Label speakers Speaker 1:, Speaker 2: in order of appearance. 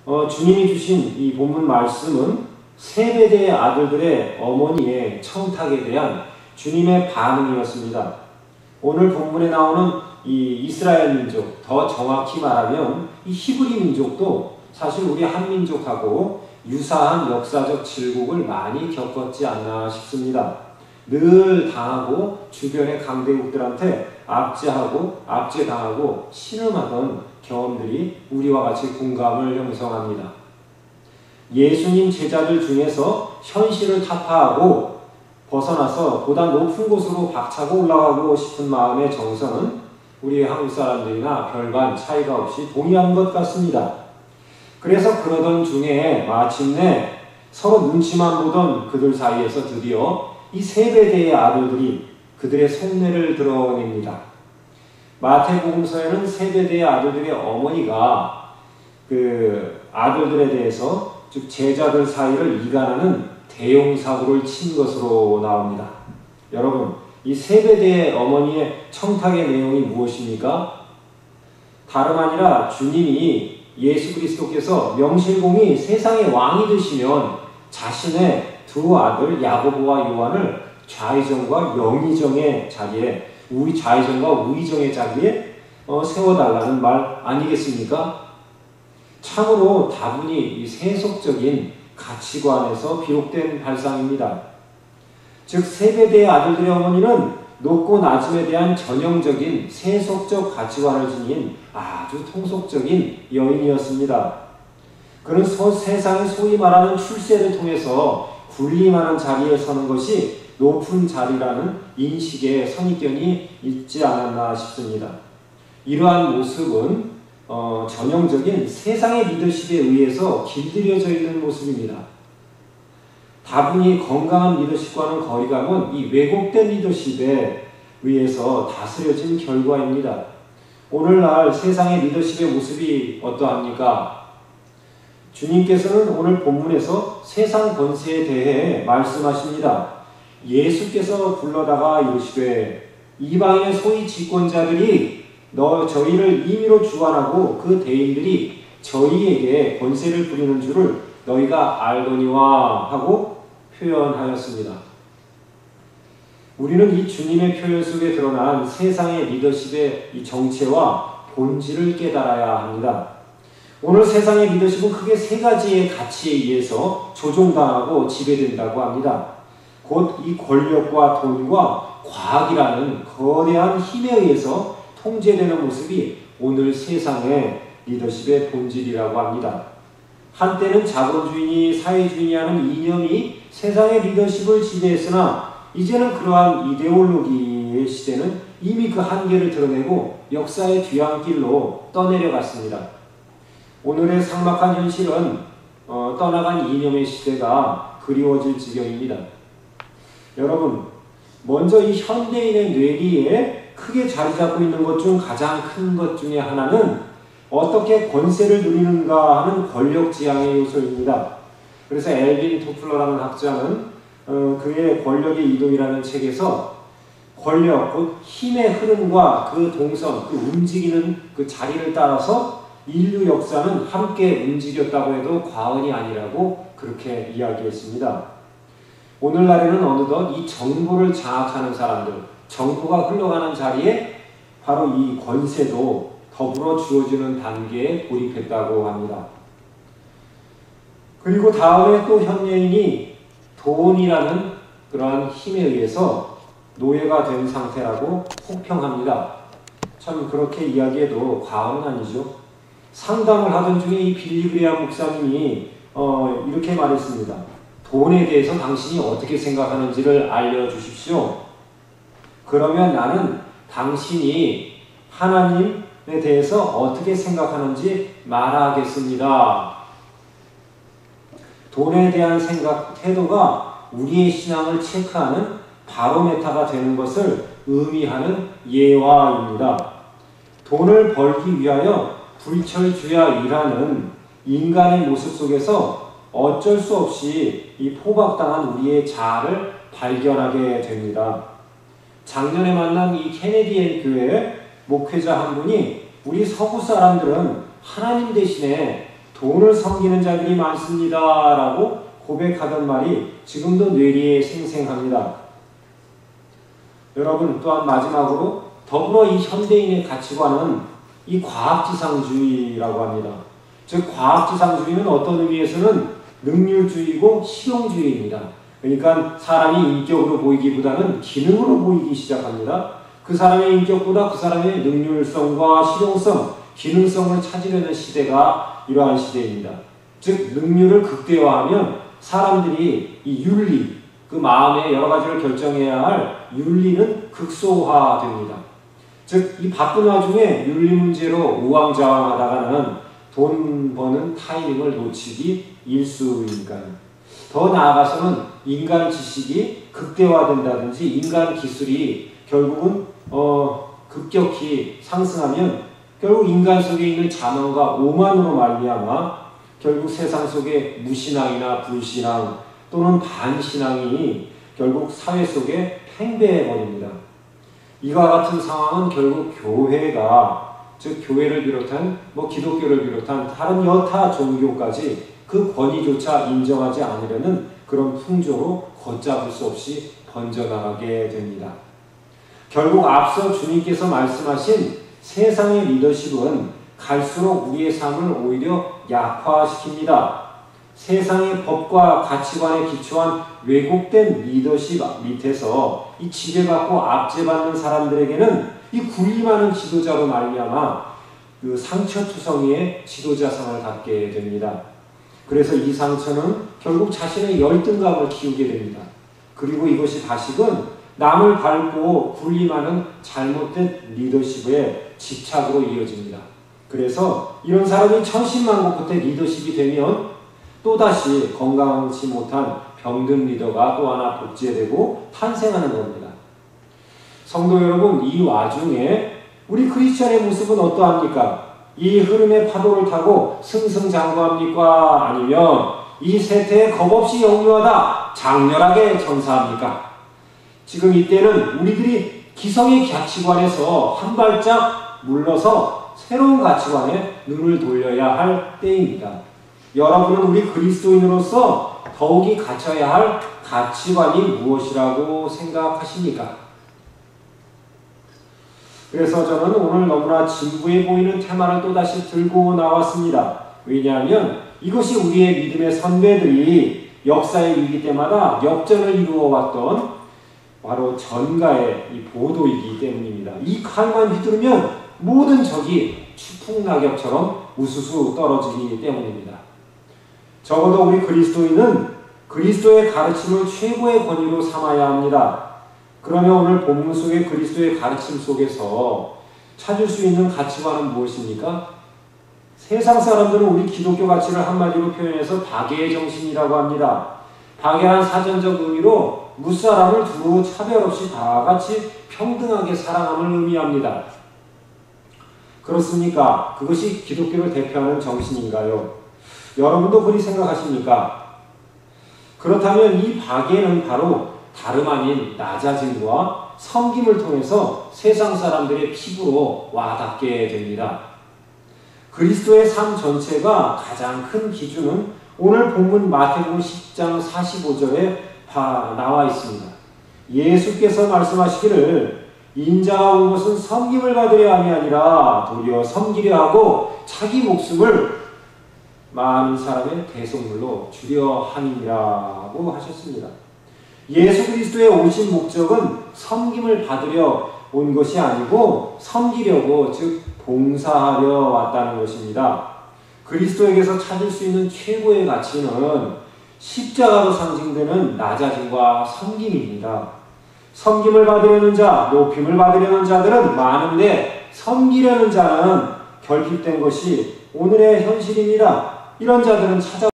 Speaker 1: 주님이 주신 이 본문 말씀은 세베대의 아들들의 어머니의 청탁에 대한 주님의 반응이었습니다. 오늘 본문에 나오는 이 이스라엘 민족, 더 정확히 말하면 이 히브리 민족도 사실 우리 한민족하고 유사한 역사적 질곡을 많이 겪었지 않나 싶습니다. 늘 당하고 주변의 강대국들한테 압제당하고 신음하던 경험들이 우리와 같이 공감을 형성합니다. 예수님 제자들 중에서 현실을 타파하고 벗어나서 보다 높은 곳으로 박차고 올라가고 싶은 마음의 정서는 우리 한국 사람들이나 별반 차이가 없이 동의한 것 같습니다. 그래서 그러던 중에 마침내 서로 눈치만 보던 그들 사이에서 드디어 이 세베대의 아들들이 그들의 속내를 드러냅니다. 마태복음서에는 세베대의 아들들의 어머니가 그 아들들에 대해서 즉 제자들 사이를 이간하는 대용사고를 친 것으로 나옵니다. 여러분, 이 세베대의 어머니의 청탁의 내용이 무엇입니까? 다름 아니라 주님이 예수 그리스도께서 명실공히 세상의 왕이 되시면 자신의 두 아들 야고보와 요한을 좌의정과 영의정의 자리에 좌의정과 우의정의 자리에 세워달라는 말 아니겠습니까? 참으로 다분히 이 세속적인 가치관에서 비롯된 발상입니다. 즉 세베대의 아들들의 어머니는 높고 낮음에 대한 전형적인 세속적 가치관을 지닌 아주 통속적인 여인이었습니다. 그는 세상이 소위 말하는 출세를 통해서 군림하는 자리에 서는 것이 높은 자리라는 인식에 선입견이 있지 않았나 싶습니다. 이러한 모습은 전형적인 세상의 리더십에 의해서 길들여져 있는 모습입니다. 다분히 건강한 리더십과는 거리가 먼 이 왜곡된 리더십에 의해서 다스려진 결과입니다. 오늘날 세상의 리더십의 모습이 어떠합니까? 주님께서는 오늘 본문에서 세상 권세에 대해 말씀하십니다. 예수께서 불러다가 이르시되 이방인의 소위 집권자들이 저희를 임의로 주관하고 그 대인들이 저희에게 권세를 부리는 줄을 너희가 알거니와 하고 표현하였습니다. 우리는 이 주님의 표현 속에 드러난 세상의 리더십의 이 정체와 본질을 깨달아야 합니다. 오늘 세상의 리더십은 크게 세 가지의 가치에 의해서 조종당하고 지배된다고 합니다. 곧 이 권력과 돈과 과학이라는 거대한 힘에 의해서 통제되는 모습이 오늘 세상의 리더십의 본질이라고 합니다. 한때는 자본주의니 사회주의니 하는 이념이 세상의 리더십을 지배했으나 이제는 그러한 이데올로기의 시대는 이미 그 한계를 드러내고 역사의 뒤안길로 떠내려갔습니다. 오늘의 삭막한 현실은 떠나간 이념의 시대가 그리워질 지경입니다. 여러분, 먼저 이 현대인의 뇌리에 크게 자리 잡고 있는 것 중 가장 큰 것 중에 하나는 어떻게 권세를 누리는가 하는 권력지향의 요소입니다. 그래서 엘빈 토플러라는 학자는 그의 권력의 이동이라는 책에서 권력, 곧 힘의 흐름과 그 동선, 그 움직이는 그 자리를 따라서 인류 역사는 함께 움직였다고 해도 과언이 아니라고 그렇게 이야기했습니다. 오늘날에는 어느덧 이 정보를 장악하는 사람들, 정보가 흘러가는 자리에 바로 이 권세도 더불어 주어지는 단계에 돌입했다고 합니다. 그리고 다음에 또 현대인이 돈이라는 그러한 힘에 의해서 노예가 된 상태라고 혹평합니다. 참 그렇게 이야기해도 과언은 아니죠. 상담을 하던 중에 이 빌리 그레이엄 목사님이 이렇게 말했습니다. 돈에 대해서 당신이 어떻게 생각하는지를 알려주십시오. 그러면 나는 당신이 하나님에 대해서 어떻게 생각하는지 말하겠습니다. 돈에 대한 태도가 우리의 신앙을 체크하는 바로메타가 되는 것을 의미하는 예화입니다. 돈을 벌기 위하여 불철주야 일하는 인간의 모습 속에서 어쩔 수 없이 이 포박당한 우리의 자아를 발견하게 됩니다. 작년에 만난 이 케네디엔 교회 목회자 한 분이 우리 서구 사람들은 하나님 대신에 돈을 섬기는 자들이 많습니다. 라고 고백하던 말이 지금도 뇌리에 생생합니다. 여러분, 또한 마지막으로 더불어 이 현대인의 가치관은 이 과학지상주의라고 합니다. 즉 과학지상주의는 어떤 의미에서는 능률주의고 실용주의입니다. 그러니까 사람이 인격으로 보이기보다는 기능으로 보이기 시작합니다. 그 사람의 인격보다 그 사람의 능률성과 실용성, 기능성을 찾으려는 시대가 이러한 시대입니다. 즉 능률을 극대화하면 사람들이 이 윤리, 그 마음의 여러 가지를 결정해야 할 윤리는 극소화됩니다. 즉 이 바쁜 와중에 윤리 문제로 우왕좌왕하다가는 돈 버는 타이밍을 놓치기 일쑤이니까요. 더 나아가서는 인간 지식이 극대화된다든지 인간 기술이 결국은 급격히 상승하면 결국 인간 속에 있는 자만과 오만으로 말미암아 결국 세상 속에 무신앙이나 불신앙 또는 반신앙이 결국 사회 속에 팽배해버립니다. 이와 같은 상황은 결국 교회가 즉 교회를 비롯한 기독교를 비롯한 다른 여타 종교까지 그 권위조차 인정하지 않으려는 그런 풍조로 걷잡을 수 없이 번져나가게 됩니다. 결국 앞서 주님께서 말씀하신 세상의 리더십은 갈수록 우리의 삶을 오히려 약화시킵니다. 세상의 법과 가치관에 기초한 왜곡된 리더십 밑에서 이 지배받고 압제받는 사람들에게는 이 군림하는 지도자로 말미암아 그 상처투성이의 지도자상을 갖게 됩니다. 그래서 이 상처는 결국 자신의 열등감을 키우게 됩니다. 그리고 이것이 다시금 남을 밟고 군림하는 잘못된 리더십의 집착으로 이어집니다. 그래서 이런 사람이 천신만고 끝에 리더십이 되면 또다시 건강치 못한 병든 리더가 또 하나 복제되고 탄생하는 겁니다. 성도 여러분, 이 와중에 우리 크리스천의 모습은 어떠합니까? 이 흐름의 파도를 타고 승승장구합니까? 아니면 이 세태에 겁없이 역류하다 장렬하게 전사합니까? 지금 이때는 우리들이 기성의 가치관에서 한 발짝 물러서 새로운 가치관에 눈을 돌려야 할 때입니다. 여러분은 우리 그리스도인으로서 더욱이 갖춰야 할 가치관이 무엇이라고 생각하십니까? 그래서 저는 오늘 너무나 진부해 보이는 테마를 또다시 들고 나왔습니다. 왜냐하면 이것이 우리의 믿음의 선배들이 역사의 위기 때마다 역전을 이루어왔던 바로 전가의 이 보도이기 때문입니다. 이 칼만 휘두르면 모든 적이 추풍낙엽처럼 우수수 떨어지기 때문입니다. 적어도 우리 그리스도인은 그리스도의 가르침을 최고의 권위로 삼아야 합니다. 그러면 오늘 본문 속의 그리스도의 가르침 속에서 찾을 수 있는 가치관은 무엇입니까? 세상 사람들은 우리 기독교 가치를 한마디로 표현해서 박애의 정신이라고 합니다. 박애란 사전적 의미로 무사람을 두루 차별 없이 다 같이 평등하게 사랑함을 의미합니다. 그렇습니까? 그것이 기독교를 대표하는 정신인가요? 여러분도 그리 생각하십니까? 그렇다면 이 박애는 바로 다름 아닌 낮아짐과 섬김을 통해서 세상 사람들의 피부로 와닿게 됩니다. 그리스도의 삶 전체가 가장 큰 기준은 오늘 본문 마태복음 10장 45절에 나와 있습니다. 예수께서 말씀하시기를 인자가 온 것은 섬김을 받으려 함이 아니라 도리어 섬기려 하고 자기 목숨을 많은 사람의 대속물로 주려 함이라고 하셨습니다. 예수 그리스도의 오신 목적은 섬김을 받으려 온 것이 아니고 섬기려고 즉 봉사하려 왔다는 것입니다. 그리스도에게서 찾을 수 있는 최고의 가치는 십자가로 상징되는 낮아짐과 섬김입니다. 섬김을 받으려는 자, 높임을 받으려는 자들은 많은데 섬기려는 자는 결핍된 것이 오늘의 현실입니다. 이런 자들은